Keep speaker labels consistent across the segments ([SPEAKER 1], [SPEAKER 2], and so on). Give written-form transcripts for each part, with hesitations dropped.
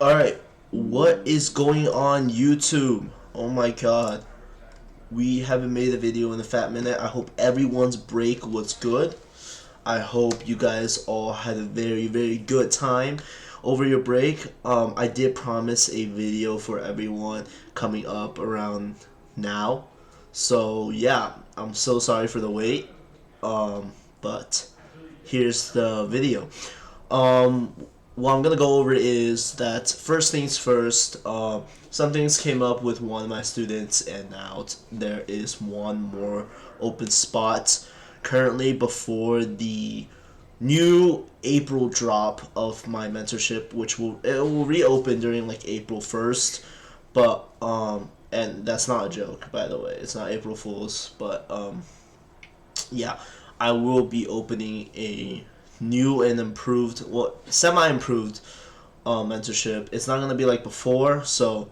[SPEAKER 1] Alright, what is going on YouTube? Oh my god. We haven't made a video in a fat minute. I hope everyone's break was good. I hope you guys all had a very good time over your break. I did promise a video for everyone coming up around now. So yeah, I'm so sorry for the wait. But here's the video. Um, what I'm gonna go over is that first things first. Some things came up with one of my students, and now there is one more open spot currently before the new April drop of my mentorship, which will reopen during like April 1st. But and that's not a joke, by the way. It's not April Fools, but yeah, I will be opening a new and improved, well, semi-improved mentorship. It's not gonna be like before, so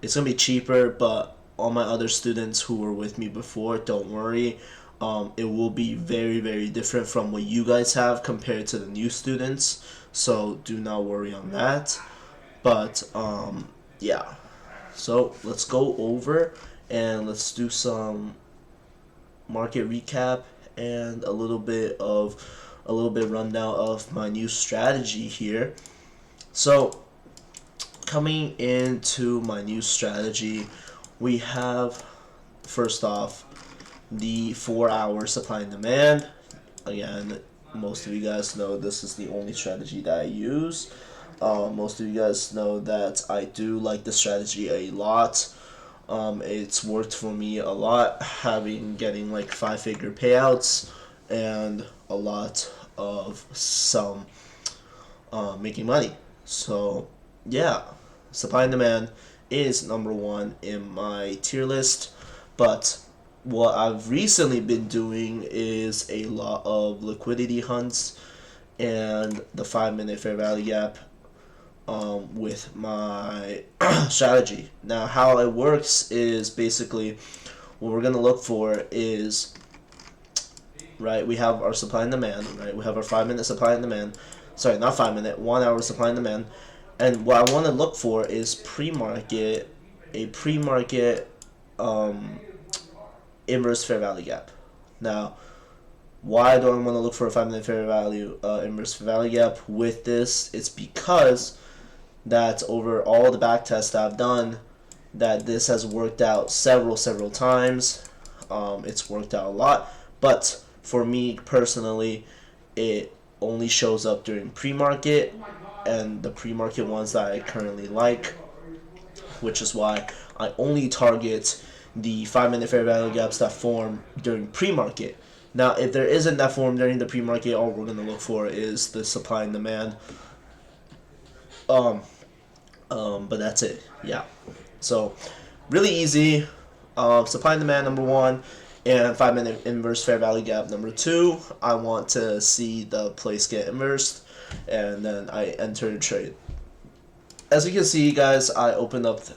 [SPEAKER 1] it's gonna be cheaper. But all my other students who were with me before, don't worry. It will be very different from what you guys have compared to the new students. So do not worry on that. But yeah. So let's go over and let's do some market recap and a little bit rundown of my new strategy here. So coming into my new strategy, we have first off the 4-hour supply and demand. Again, most of you guys know this is the only strategy that I use. Most of you guys know that I do like the strategy a lot. It's worked for me a lot, getting like 5-figure payouts and a lot of some making money. So yeah, supply and demand is number one in my tier list. But what I've recently been doing is a lot of liquidity hunts and the 5-minute fair value gap with my strategy. Now, how it works is basically what we're going to look for is, right, we have our supply and demand, right? We have our 5-minute supply and demand. Sorry, not 5-minute, 1 hour supply and demand. And what I want to look for is a pre-market inverse fair value gap. Now, why do I want to look for a 5-minute fair value inverse fair value gap with this? It's because that over all the back tests that I've done, that this has worked out several times. It's worked out a lot, but for me personally, it only shows up during pre-market and the pre-market ones that I currently like, which is why I only target the 5-minute fair value gaps that form during pre-market. Now, if there isn't that form during the pre-market, all we're going to look for is the supply and demand. But that's it. Yeah. So, really easy. Supply and demand number one, and 5-minute inverse fair value gap number two. I want to see the place get inversed, and then I enter the trade. As you can see, guys, I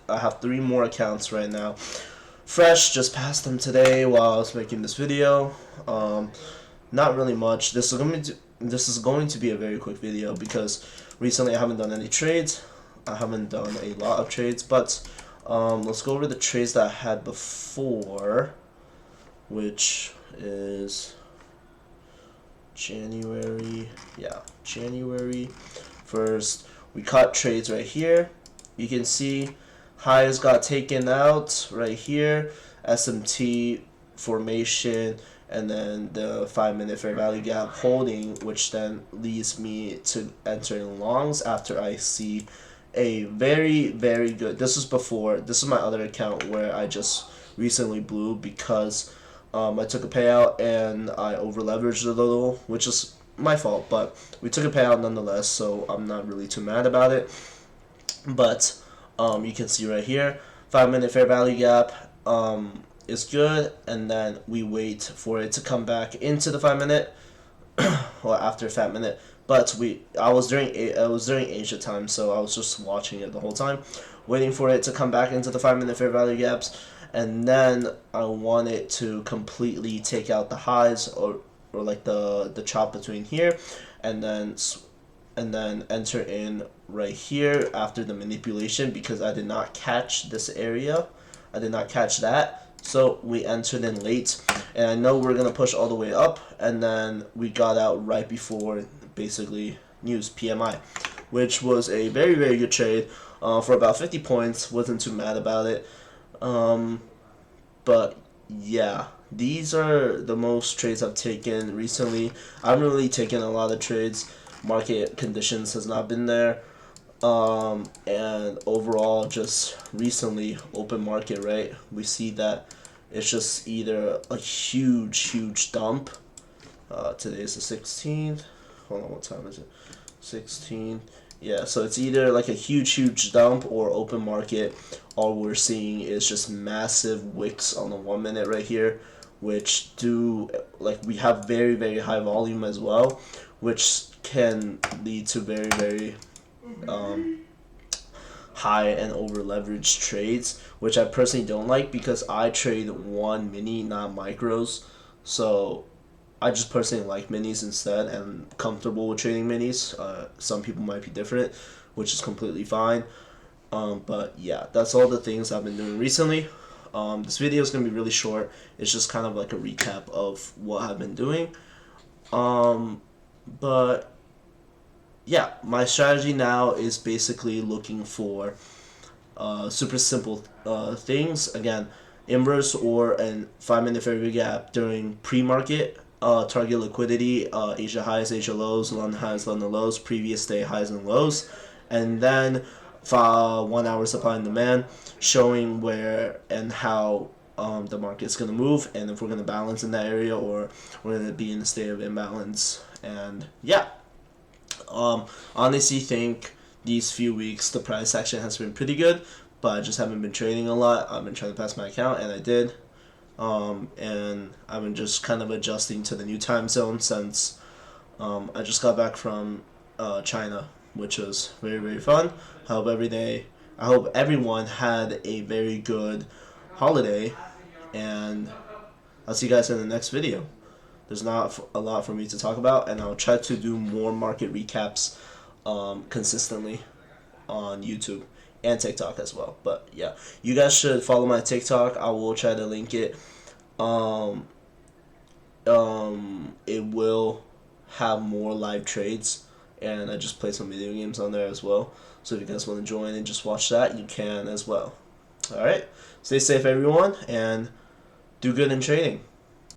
[SPEAKER 1] have 3 more accounts right now. Fresh, just passed them today while I was making this video. Not really much. This is going to be a very quick video because recently I haven't done any trades. I haven't done a lot of trades, but let's go over the trades that I had before, which is January. Yeah, January 1st. We caught trades right here. You can see highs got taken out right here. SMT formation, and then the 5-minute fair value gap holding, which then leads me to entering longs after I see a very good. This is my other account where I just recently blew because I took a payout and I over leveraged a little, which is my fault, but we took a payout nonetheless, so I'm not really too mad about it. But you can see right here, 5-minute fair value gap is good, and then we wait for it to come back into the 5-minute or after 5-minute. But I was during Asia time, so I was just watching it the whole time, waiting for it to come back into the 5-minute fair value gaps, and then I want it to completely take out the highs or like the chop between here, and then and then enter in right here after the manipulation, because I did not catch this area. I did not catch that. So we entered in late, and I know we're going to push all the way up, and then we got out right before basically news PMI, which was a very, very good trade for about 50 points. Wasn't too mad about it. But yeah, these are the most trades I've taken recently. I haven't really taken a lot of trades. Market conditions has not been there. And overall, just recently, open market, right? We see that it's just either a huge dump. Today is the 16th. Hold on, what time is it? 16th. Yeah, so it's either like a huge dump or open market. All we're seeing is just massive wicks on the 1 minute right here, which do, like, we have very high volume as well, which can lead to very high and over leveraged trades, which I personally don't like, because I trade one mini, not micros. So I just personally like minis instead and comfortable with trading minis. Some people might be different, which is completely fine. But yeah, that's all the things I've been doing recently. This video is going to be really short. It's just kind of like a recap of what I've been doing. But yeah, my strategy now is basically looking for super simple things. Again, inverse or a 5 minute fair value gap during pre-market, target liquidity, Asia highs, Asia lows, London highs, London lows, previous day highs and lows, and then 1 hour supply and demand, showing where and how the market's going to move, and if we're going to balance in that area or we're going to be in a state of imbalance. And yeah, honestly think these few weeks the price action has been pretty good, but I just haven't been trading a lot. I've been trying to pass my account, and I did. And I've been just kind of adjusting to the new time zone since I just got back from China, which was very fun. I hope everyone had a very good holiday, and I'll see you guys in the next video. There's not a lot for me to talk about, and I'll try to do more market recaps consistently on YouTube and TikTok as well. But yeah, you guys should follow my TikTok. I will try to link it. It will have more live trades, and I just play some video games on there as well. So if you guys want to join and just watch that, you can as well. All right, stay safe, everyone, and do good in trading.